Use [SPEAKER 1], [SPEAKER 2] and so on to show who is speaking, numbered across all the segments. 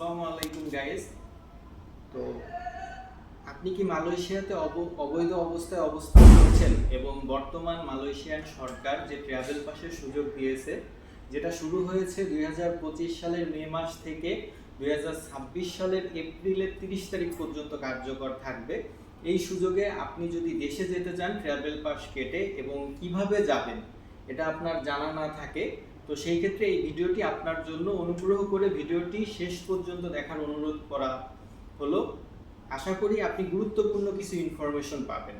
[SPEAKER 1] আসসালামু আলাইকুম গাইস। তো আপনি কি মালয়েশিয়াতে অবৈধ অবস্থায় অবস্থান করছেন এবং বর্তমান মালয়েশিয়ান সরকার যে ট্রাভেল পাসের সুযোগ দিয়েছে, যেটা শুরু হয়েছে 2025 সালের মে মাস থেকে 2026 সালের এপ্রিলের 30 তারিখ পর্যন্ত কার্যকর থাকবে। এই সুযোগে আপনি যদি দেশে যেতে চান ট্রাভেল পাস কেটে এবং কিভাবে যাবেন এটা আপনার জানা না থাকে, তো সেই ক্ষেত্রে এই ভিডিওটি আপনার জন্য। অনুগ্রহ করে ভিডিওটি শেষ পর্যন্ত দেখার অনুরোধ করা হলো। আশা করি আপনি গুরুত্বপূর্ণ কিছু ইনফরমেশন পাবেন।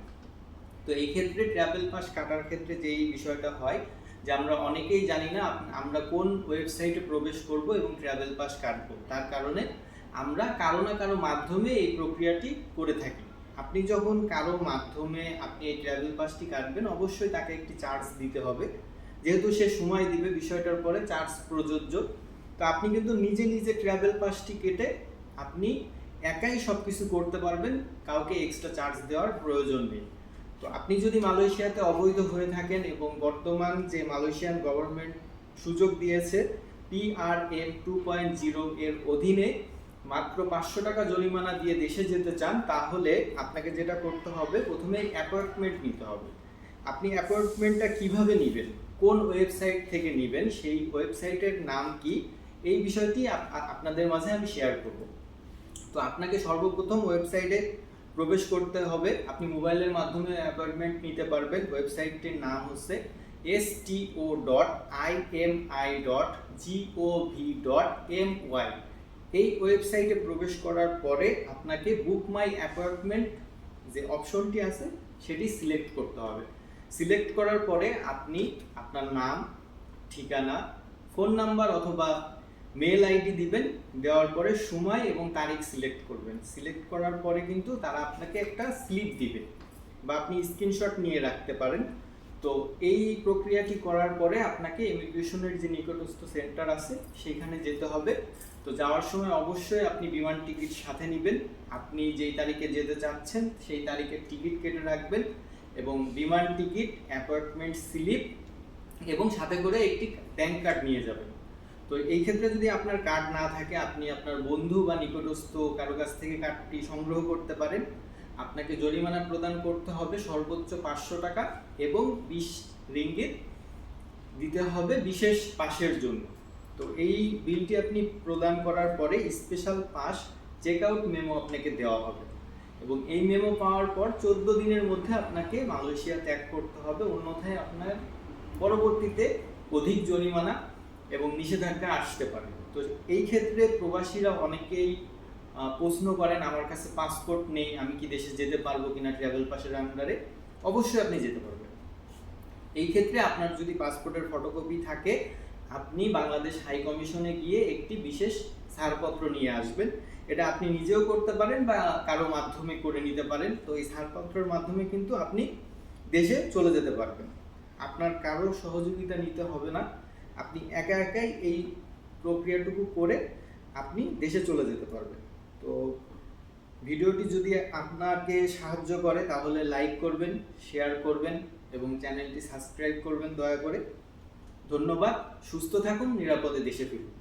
[SPEAKER 1] তো এই ক্ষেত্রে ট্রাভেল পাস কাটার ক্ষেত্রে যেই বিষয়টা হয় যে আমরা অনেকেই জানি না আমরা কোন ওয়েবসাইটে প্রবেশ করব এবং ট্রাভেল পাস কাটবো, তার কারণে আমরা কারো না কারো মাধ্যমে এই প্রক্রিয়াটি করে থাকি। আপনি যখন কারো মাধ্যমে আপনি এই ট্রাভেল পাসটি কাটবেন, অবশ্যই তাকে একটি চার্জ দিতে হবে। যেহেতু সে সময় দিবে, বিষয়টার পরে চার্জ প্রযোজ্য। তো আপনি কিন্তু নিজে নিজে ট্রাভেল পাসটি কেটে আপনি একাই সব কিছু করতে পারবেন, কাউকে এক্সট্রা চার্জ দেওয়ার প্রয়োজন নেই। তো আপনি যদি মালয়েশিয়াতে অবৈধ হয়ে থাকেন এবং বর্তমান যে মালয়েশিয়ান গভর্নমেন্ট সুযোগ দিয়েছে PRM 2.0 এর অধীনে মাত্র 500 টাকা জরিমানা দিয়ে দেশে যেতে চান, তাহলে আপনাকে যেটা করতে হবে, প্রথমে অ্যাপয়েন্টমেন্ট নিতে হবে। আপনি অ্যাপয়েন্টমেন্টটা কিভাবে নেবেন, কোন ওয়েবসাইট থেকে নেবেন, সেই ওয়েবসাইটের নাম কি, এই বিষয়টি আপনাদের মাঝে আমি শেয়ার করব। তো আপনাকে সর্বপ্রথম ওয়েবসাইটে প্রবেশ করতে হবে। আপনি মোবাইলের মাধ্যমে অ্যাপয়েন্টমেন্ট নিতে পারবেন। ওয়েবসাইটটির নাম হচ্ছে sto.imi.gov.my। এই ওয়েবসাইটে প্রবেশ করার পরে আপনাকে বুক মাই অ্যাপয়েন্টমেন্ট যে অপশনটি আছে সেটি সিলেক্ট করতে হবে। সিলেক্ট করার পরে আপনি আপনার নাম, ঠিকানা, ফোন নাম্বার অথবা মেল আইডি দিবেন। দেওয়ার পরে সময় এবং তারিখ সিলেক্ট করবেন। সিলেক্ট করার পরে কিন্তু তারা আপনাকে একটা স্লিপ দিবে বা আপনি স্ক্রিনশট নিয়ে রাখতে পারেন। তো এই প্রক্রিয়াটি করার পরে আপনাকে ইমিগ্রেশনের যে নিকটস্থ সেন্টার আছে সেখানে যেতে হবে। তো যাওয়ার সময় অবশ্যই আপনি বিমান টিকিট সাথে নেবেন। আপনি যেই তারিখে যেতে চাচ্ছেন সেই তারিখের টিকিট কেটে রাখবেন এবং বিমান টিকিট, অ্যাপয়েন্টমেন্ট স্লিপ এবং সাথে করে একটি ব্যাংক কার্ড নিয়ে যাবেন। তো এই ক্ষেত্রে যদি আপনার কার্ড না থাকে, আপনি আপনার বন্ধু বা নিকটস্থ কারো কাছ থেকে কার্ডটি সংগ্রহ করতে পারেন। আপনাকে জরিমানা প্রদান করতে হবে সর্বোচ্চ 500 টাকা এবং 20 রিঙ্গিত দিতে হবে বিশেষ পাসের জন্য। তো এই বিলটি আপনি প্রদান করার পরে special pass check out memo আপনাকে দেওয়া হবে এবং এই মেমো পাওয়ার পর 14 দিনের মধ্যে আপনাকে মালয়েশিয়া ত্যাগ করতে হবে, অন্যথায় আপনার পরবর্তীতে অধিক জরিমানা এবং নিষেধাজ্ঞা আসতে পারে। তো এই ক্ষেত্রে প্রবাসীরা অনেকেই প্রশ্ন করেন, আমার কাছে পাসপোর্ট নেই, আমি কি দেশে যেতে পারবো কিনা ট্রাভেল পাসের আন্ডারে? অবশ্যই আপনি যেতে পারবেন। এই ক্ষেত্রে আপনার যদি পাসপোর্টের ফটোকপি থাকে, আপনি বাংলাদেশ হাই কমিশনে গিয়ে একটি বিশেষ ছাড়পত্র নিয়ে আসবেন। এটা আপনি নিজেও করতে পারেন বা কারো মাধ্যমে করে নিতে পারেন। তো এই ছাড়পত্রের মাধ্যমে কিন্তু আপনি দেশে চলে যেতে পারবেন। আপনার কারো সহযোগিতা নিতে হবে না, আপনি একা একাই এই প্রক্রিয়াটুকু করে আপনি দেশে চলে যেতে পারবেন। তো ভিডিওটি যদি আপনাকে সাহায্য করে তাহলে লাইক করবেন, শেয়ার করবেন এবং চ্যানেলটি সাবস্ক্রাইব করবেন দয়া করে। ধন্যবাদ। সুস্থ থাকুন, নিরাপদে দেশে ফিরুন।